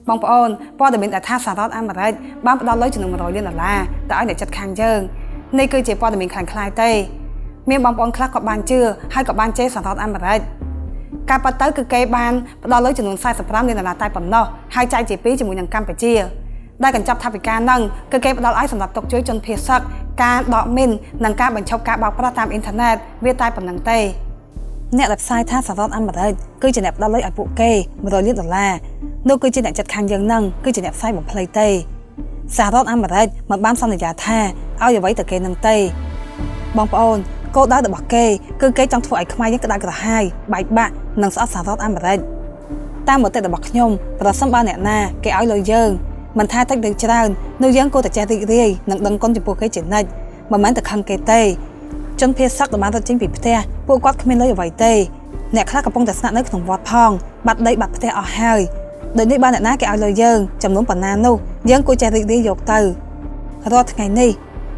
បងប្អូនព័ត៌មានដែលថាសហរដ្ឋអាមេរិកបានផ្ដល់លុយចំនួន$100 លានទៅឲ្យអ្នកចិត្តខាងយើងនេះគឺជាព័ត៌មានខ្លាំងខ្លាយទេមានបងប្អូនខ្លះក៏បានជឿហើយក៏បានជេរសហរដ្ឋអាមេរិកការប៉ັດទៅគឺគេបានផ្ដល់លុយចំនួន$45 លានតែប៉ុណ្ណោះហើយចែកជា2ជាមួយនឹងកម្ពុជាដែលកញ្ចប់ថវិកានឹងគឺគេផ្ដល់ឲ្យសម្រាប់ទុកជួយជនភៀសសឹកការដកមីននិងការបញ្ឈប់ការបោកប្រាស់តាមអ៊ីនធឺណិតវាតែប៉ុណ្្នឹងទេអ្នកដែលផ្សាយថាសហរដ្ឋអាមេរិកគឺជាអ្នកផ្ដល់លុយឲ្យពួកគេ$100 លាននោះគឺជាអ្នកចិត្តខាងយើងនឹងគឺជាអ្នកផ្សាយបំភ្លៃទេសហរដ្ឋអាមេរិកមិនបានសន្យាថាឲ្យអ្វីទៅគេនឹងទេបងប្អូនគោលដៅរបស់គេគឺគេចង់ធ្វើឲ្យខ្មែរយើងក្តៅក្រហាយបែកបាក់និងស្អប់សហរដ្ឋអាមេរិកតាមមតិរបស់ខ្ញុំប្រសិនបើអ្នកណាគេឲ្យលុយយើងមិនថាតិចឬច្រើននោះយើងគួរតែចេះរីករាយនិងដឹងគុណចំពោះគេជានិច្ចមិនមែនតែខឹងគេទេជនភៀសសឹកដែលបានរត់ចេញពីផ្ទះពួកគាត់គ្មានលុយអ្វីទេអ្នកខ្លះកំពុងតែស្នាក់នៅក្នុងវត្តផងបាត់ដីបាត់ផ្ទះអស់ហើយដូចនេះបានអ្នកណាគេឲ្យលុយយើងចំនួនប៉ុណ្ណានោះយើងគួរចេះរីករាយយកទៅរាល់ថ្ងៃនេះ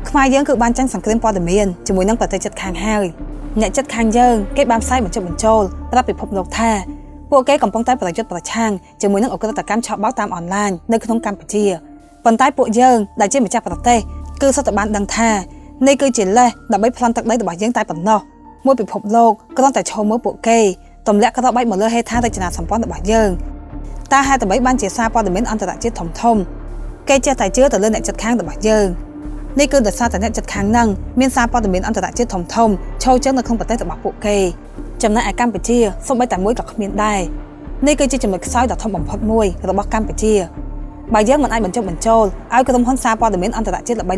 ខ្មែរយើងគឺបានចាញ់សង្គ្រាមព័ត៌មានជាមួយនឹងប្រទេសជិតខាងហើយអ្នកជិតខាងយើងគេបានផ្សាយបញ្ចុះបញ្ចូលប្រាប់ពិភពលោកថាពួកគេកំពុងតែប្រយុទ្ធប្រឆាំងជាមួយនឹងអក្រិតកម្មឆបោកតាមអនឡាញនៅក្នុងកម្ពុជាប៉ុន្តែពួកយើងដែលជាម្ចាស់ប្រទេសគឺសុទ្ធតែបានដឹងថានេះគឺជាលេសដើម្បីប្លន់ទឹកដីរបស់យើងតែប៉ុណ្ណោះមួយពិភពលោកគ្រាន់តែឈរមើលពួកគេទម្លាក់ក្របបែកមកលើហេដ្ឋារចនាសម្ព័ន្ធរបស់យើងតែហេតុអ្វីបានជាសារព័ត៌មានអន្តរជាតិធំគេចេះតែជឿទៅលើអ្នកជិតខាងរបស់យើងនេះគឺដោយសារតែអ្នកជិតខាងនឹងមានសារព័ត៌មានអន្តរជាតិធំឈរជើងនៅក្នុងប្រទេសរបស់ពួកគេចំណែកឯកម្ពុជាសូម្បីតែមួយក៏គ្មានដែរនេះគឺជាចំណុចខ្សោយដ៏ធំបំផុតមួយរបស់កម្ពុជាបើយើងមិនអាចបញ្ចុះបញ្ចូលឲ្យក្រុមហ៊ុនសារព័ត៌មានអន្តរជាតិល្បីៗ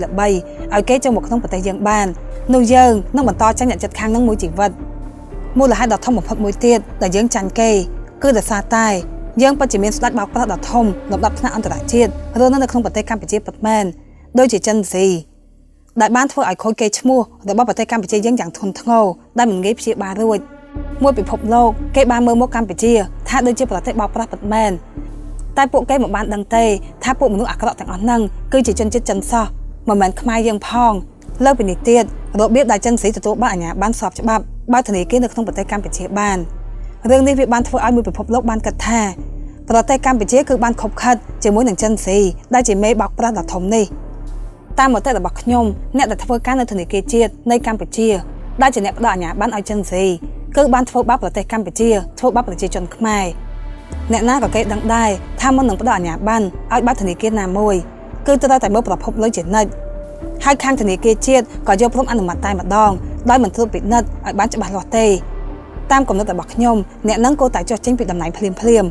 ឲ្យគេចូលមកក្នុងប្រទេសយើងបាននោះយើងនឹងបន្តចាញ់អ្នកជិតខាងនឹងមួយជីវិតមូលហេតុដ៏ធំបំផុតមួយទៀតដែលយើងចាញ់គេគឺដោយសារតែយើងពិតជាមានស្ដេចបោកប្រាស់ដ៏ធំលំដាប់ថ្នាក់អន្តរជាតិរស់នៅក្នុងប្រទេសកម្ពុជាពិតមែនដូចជាចិនស៊ីដែលបានធ្វើឲ្យខូចកេរ្តិ៍ឈ្មោះរបស់ប្រទេសកម្ពុជាយើងយ៉ាងធ្ងន់ធ្ងរដែលមិនងាយព្យាបាលរួចមួយពិភពលោកគេបានមើលមកកម្ពុជាថាដូចជាប្រទេសបោកប្រាស់ពិតមែនតែពួកគេមិនបានដឹងទេថាពួកមនុស្សអាក្រក់ទាំងអស់ហ្នឹងគឺជាជនជាតិចិនសោះមិនមែនខ្មែរយើងផងលើពីនេះទៀតរបៀបដែលចិនស៊ីទទួលបានអាជ្ញាប័ណ្ណស្របច្បាប់បើធនាគារនៅក្នុងប្រទេសកម្ពុជាបានរឿងនេះវាបានធ្វើឲ្យមួយពិភពលោកបានគិតថាប្រទេសកម្ពុជាគឺបានខົບខិតជាមួយនឹងចិនស៊ីដែលជាមេបោកប្រាស់ដ៏ធំនេះតាមមតិរបស់ខ្ញុំអ្នកដែលធ្វើការនៅធនាគារជាតិនៃកម្ពុជាដែលជាអ្នកផ្ដល់អាជ្ញាប័ណ្ណឲ្យចិនស៊ីគឺបានធ្វើបាបប្រទេសកម្ពុជាធ្វើបាបប្រជាជនខ្មែរអ្នកណាក៏គេដឹងដែរថាមុននឹងផ្ដល់អាជ្ញាប័ណ្ណឲ្យបើកធនាគារណាមួយគឺត្រូវតែមើលប្រភពលុយជានិច្ចហើយខាងធនាគារជាតិក៏យកព្រមអនុម័តតែម្ដងដោយមិនត្រួតពិនិត្យឲ្យបានច្បាស់លាស់ទេតាមគំនិតរបស់ខ្ញុំអ្នកនឹងគួរតែចុះចេញពីតំណែងភ្លាម